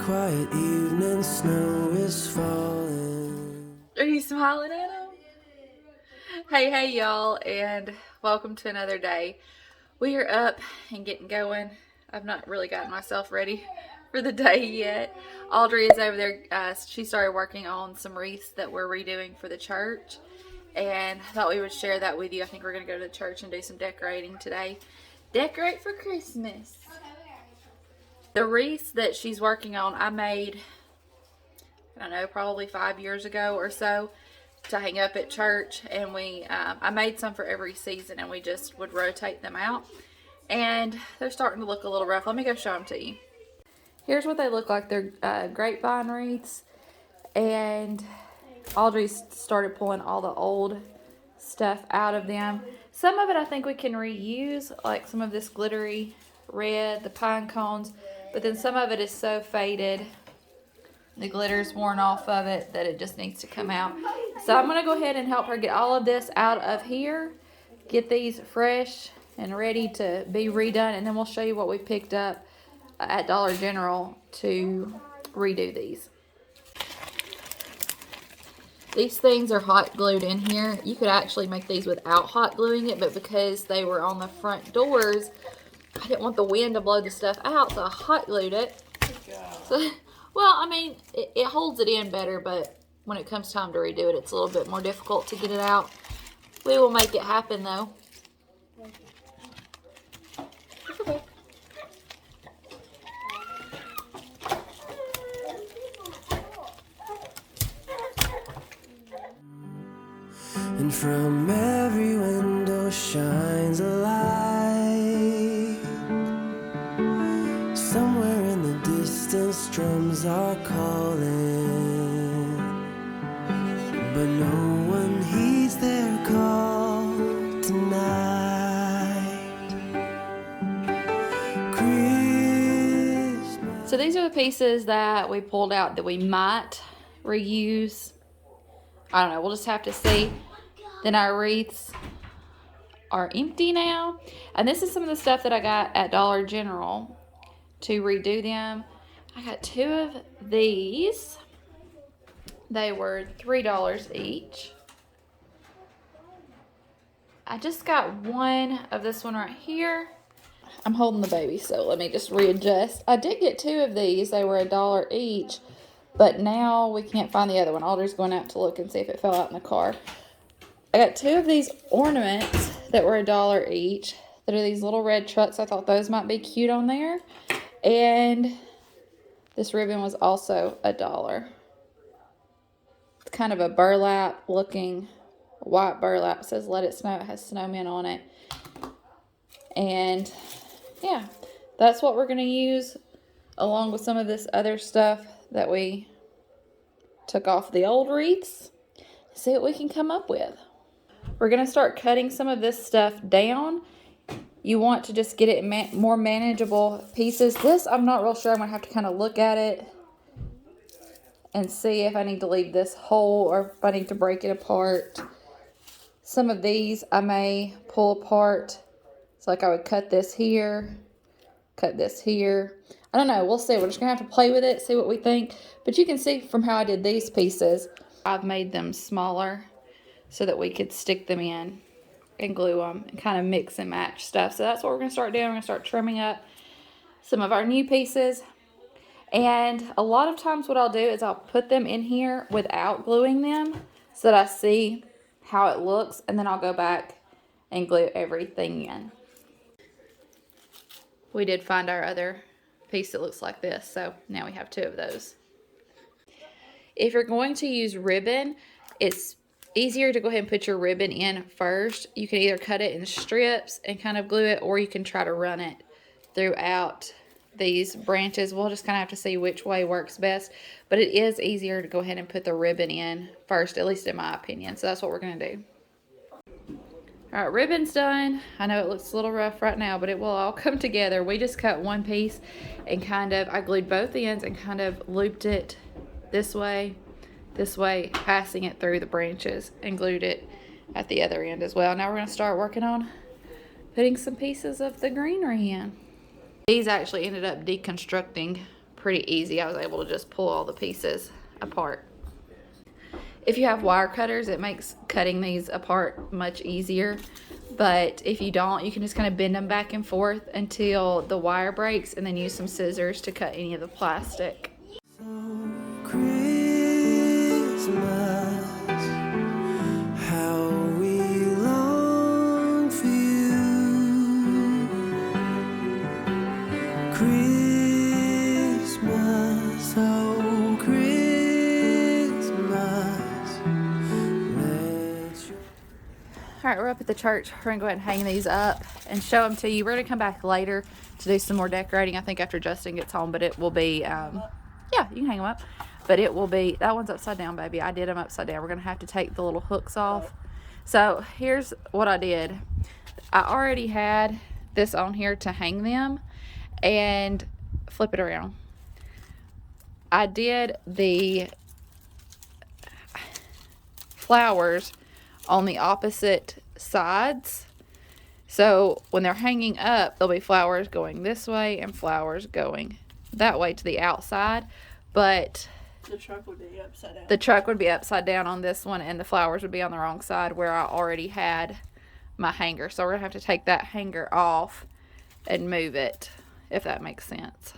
quiet evening, snow is falling. Are you smiling at him? Hey, y'all, and welcome to another day. We are up and getting going. I've not really gotten myself ready for the day yet. Audrey is over there. She started working on some wreaths that we're redoing for the church, and I thought we would share that with you. I think we're going to go to the church and do some decorating today. Decorate for Christmas. The wreaths that she's working on, I made, I don't know, probably 5 years ago or so to hang up at church, and I made some for every season, and we just would rotate them out, and they're starting to look a little rough. Let me go show them to you. Here's what they look like. They're grapevine wreaths, and Audrey started pulling all the old stuff out of them. Some of it I think we can reuse, like some of this glittery red, the pine cones, but then some of it is so faded, the glitter's worn off of it, that it just needs to come out. So I'm going to go ahead and help her get all of this out of here, get these fresh and ready to be redone, and then we'll show you what we picked up at Dollar General to redo these. These things are hot glued in here. You could actually make these without hot gluing it, but because they were on the front doors, I didn't want the wind to blow the stuff out, so I hot glued it. So, well, I mean, it holds it in better, but when it comes time to redo it, it's a little bit more difficult to get it out. We will make it happen, though. Okay. And from every window shines a light. Somewhere in the distance drums are calling, but no one heeds their call tonight. Christmas. So these are the pieces that we pulled out that we might reuse. I don't know. We'll just have to see. Then our wreaths are empty now. And this is some of the stuff that I got at Dollar General to redo them. I got 2 of these. They were $3 each. I just got 1 of this one right here. I'm holding the baby, so let me just readjust. I did get 2 of these. They were $1 each, but now we can't find the other one. Audrey's going out to look and see if it fell out in the car. I got 2 of these ornaments that were $1 each. That are these little red trucks. I thought those might be cute on there. And this ribbon was also $1. It's kind of a burlap looking, white burlap. It says let it snow. It has snowmen on it. And yeah, that's what we're going to use along with some of this other stuff that we took off the old wreaths. See what we can come up with. We're going to start cutting some of this stuff down. You want to just get it more manageable pieces. This, I'm not real sure. I'm going to have to kind of look at it and see if I need to leave this whole or if I need to break it apart. Some of these I may pull apart. So like I would cut this here, cut this here. I don't know. We'll see. We're just going to have to play with it, see what we think. But you can see from how I did these pieces, I've made them smaller so that we could stick them in and glue them and kind of mix and match stuff. So that's what we're going to start doing. We're going to start trimming up some of our new pieces. And a lot of times what I'll do is I'll put them in here without gluing them so that I see how it looks, and then I'll go back and glue everything in. We did find our other piece that looks like this, so now we have 2 of those. If you're going to use ribbon, it's easier to go ahead and put your ribbon in first. You can either cut it in strips and kind of glue it, or you can try to run it throughout these branches. We'll just kind of have to see which way works best, but it is easier to go ahead and put the ribbon in first, at least in my opinion. So that's what we're going to do. All right, ribbon's done. I know it looks a little rough right now, but it will all come together. We just cut 1 piece and I glued both ends and kind of looped it this way, passing it through the branches, and glued it at the other end as well. Now we're going to start working on putting some pieces of the greenery in. These actually ended up deconstructing pretty easy. I was able to just pull all the pieces apart. If you have wire cutters, it makes cutting these apart much easier. But if you don't, you can just kind of bend them back and forth until the wire breaks, and then use some scissors to cut any of the plastic. How we long for you. Christmas, oh Christmas. All right, we're up at the church. We're gonna go ahead and hang these up and show them to you. We're gonna come back later to do some more decorating, I think after Justin gets home, but it will be, yeah, you can hang them up. But it will be, that one's upside down, baby. I did them upside down. We're gonna have to take the little hooks off. So here's what I did. I already had this on here to hang them, and flip it around. I did the flowers on the opposite sides. So when they're hanging up, there'll be flowers going this way and flowers going that way to the outside. But the truck would be upside down. The truck would be upside down on this one, and the flowers would be on the wrong side where I already had my hanger. So we're gonna have to take that hanger off and move it, if that makes sense.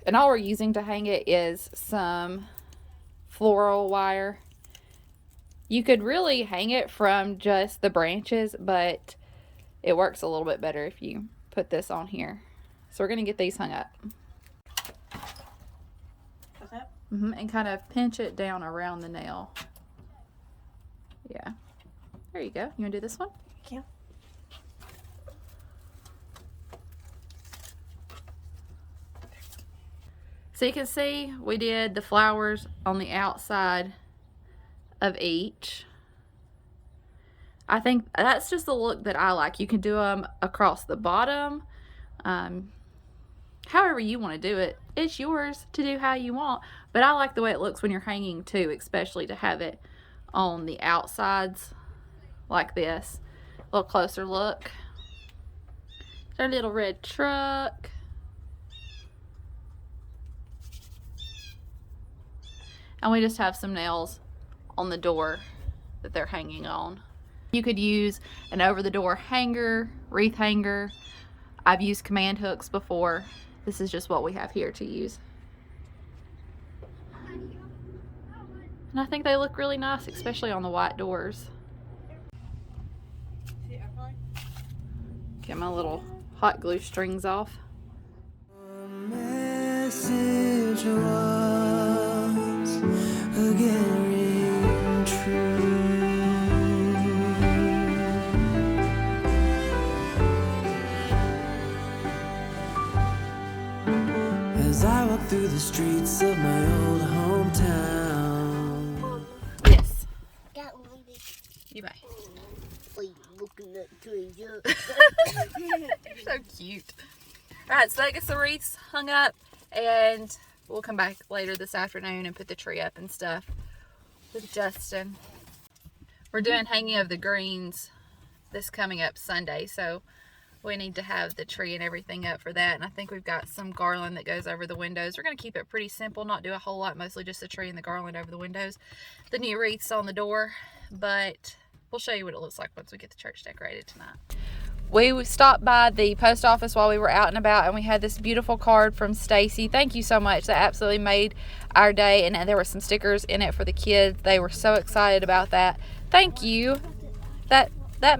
And all we're using to hang it is some floral wire. You could really hang it from just the branches, but it works a little bit better if you put this on here. So we're gonna get these hung up. And kind of pinch it down around the nail. Yeah. There you go. You want to do this one? Yeah. So you can see we did the flowers on the outside of each. I think that's just the look that I like. You can do them across the bottom. However you want to do it. It's yours to do how you want. But I like the way it looks when you're hanging too, especially to have it on the outsides like this. A little closer look. There's our little red truck. And we just have some nails on the door that they're hanging on. You could use an over the door hanger, wreath hanger. I've used command hooks before. This is just what we have here to use. And I think they look really nice, especially on the white doors. Get my little hot glue strings off. A message was again true. As I walk through the streets of my old hometown. Yes. Got one big. You may. Wait, looking at treasure. You're so cute. Alright, so that gets the wreaths hung up, and we'll come back later this afternoon and put the tree up and stuff with Justin. We're doing hanging of the greens this coming up Sunday, so we need to have the tree and everything up for that. And I think we've got some garland that goes over the windows. We're going to keep it pretty simple, not do a whole lot, mostly just the tree and the garland over the windows. The new wreaths on the door, but we'll show you what it looks like once we get the church decorated tonight. We stopped by the post office while we were out and about, and we had this beautiful card from Stacy. Thank you so much. That absolutely made our day, and there were some stickers in it for the kids. They were so excited about that. Thank you. That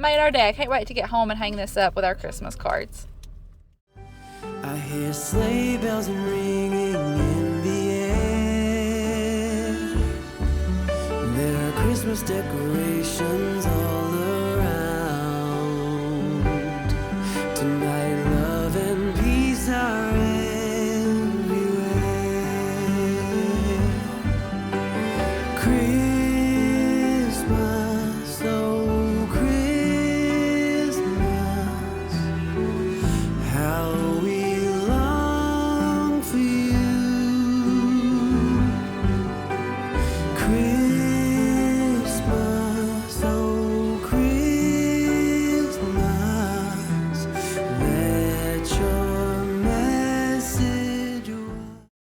made our day. I can't wait to get home and hang this up with our Christmas cards. I hear sleigh bells ringing in the air. There are Christmas decorations all around. Tonight love and peace are everywhere.